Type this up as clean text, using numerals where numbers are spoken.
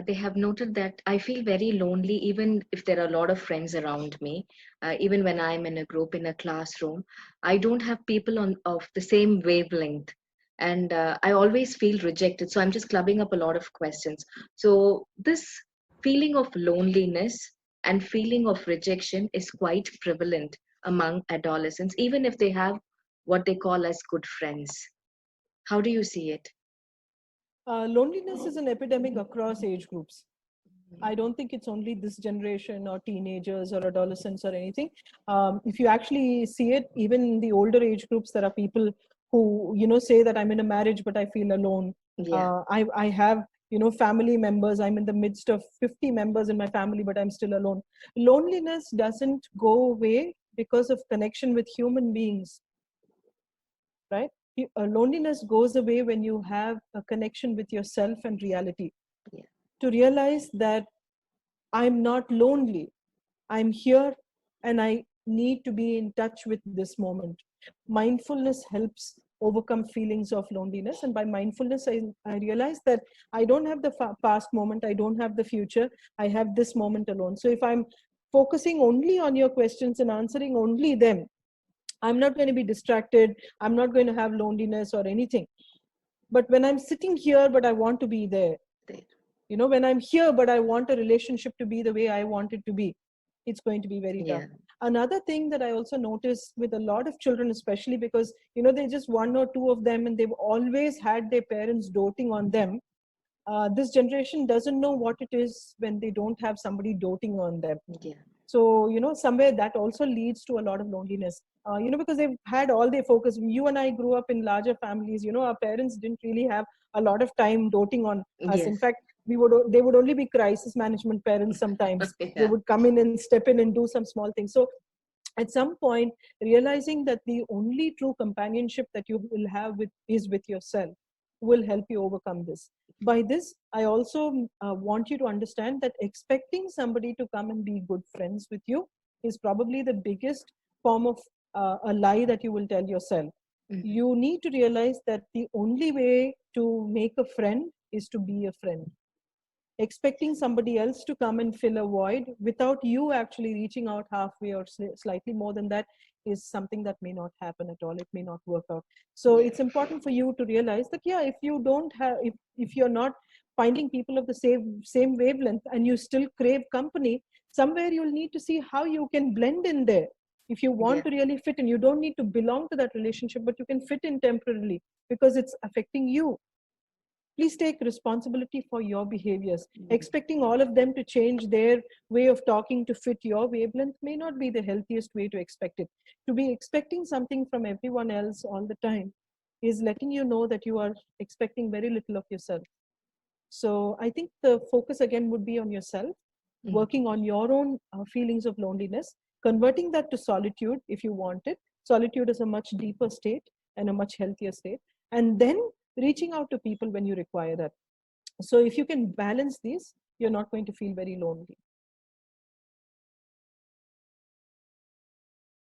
They have noted that I feel very lonely even if there are a lot of friends around me. Even when I'm in a group in a classroom, I don't have people on of the same wavelength, and I always feel rejected. So I'm just clubbing up a lot of questions. So this feeling of loneliness and feeling of rejection is quite prevalent among adolescents, even if they have what they call as good friends. How do you see it? Loneliness is an epidemic across age groups. I don't think it's only this generation or teenagers or adolescents or anything. If you actually see it, even in the older age groups, there are people who, say that I'm in a marriage, but I feel alone. Yeah, I have, family members. I'm in the midst of 50 members in my family, but I'm still alone. Loneliness doesn't go away because of connection with human beings, right? Loneliness goes away when you have a connection with yourself and reality. yeah, To realize that I'm not lonely. I'm here and I need to be in touch with this moment. Mindfulness helps overcome feelings of loneliness. And by mindfulness, I realize that I don't have the past moment, I don't have the future, I have this moment alone. So if I'm focusing only on your questions and answering only them, I'm not going to be distracted. I'm not going to have loneliness or anything. But when I'm sitting here, but I want to be there, there. when I'm here but I want a relationship to be the way I want it to be, it's going to be very tough. Yeah, Another thing that I also notice with a lot of children, especially because they're just one or two of them and they've always had their parents doting on them. This generation doesn't know what it is when they don't have somebody doting on them. yeah. So somewhere that also leads to a lot of loneliness, because they've had all their focus. You and I grew up in larger families. Our parents didn't really have a lot of time doting on us. Yes. In fact, they would only be crisis management parents sometimes. They Yeah. would come in and step in and do some small things. So at some point, realizing that the only true companionship that you will have is with yourself will help you overcome this. By this, I also want you to understand that expecting somebody to come and be good friends with you is probably the biggest form of a lie that you will tell yourself. Mhm. You need to realize that the only way to make a friend is to be a friend. Expecting somebody else to come and fill a void without you actually reaching out halfway or slightly more than that is something that may not happen at all. It may not work out. So Yeah. it's important for you to realize that, yeah, if you don't have if you're not finding people of the same wavelength and you still crave company, somewhere you'll need to see how you can blend in there. If you want Yeah. to really fit in, you don't need to belong to that relationship, but you can fit in temporarily because it's affecting you. Please take responsibility for your behaviors. Mhm. Expecting all of them to change their way of talking to fit your wavelength may not be the healthiest way to expect it. To be expecting something from everyone else all the time is letting you know that you are expecting very little of yourself. So I think the focus again would be on yourself, Mhm. working on your own feelings of loneliness, converting that to solitude if you want it. Solitude is a much deeper state and a much healthier state. And then reaching out to people when you require that. So if you can balance these, you're not going to feel very lonely.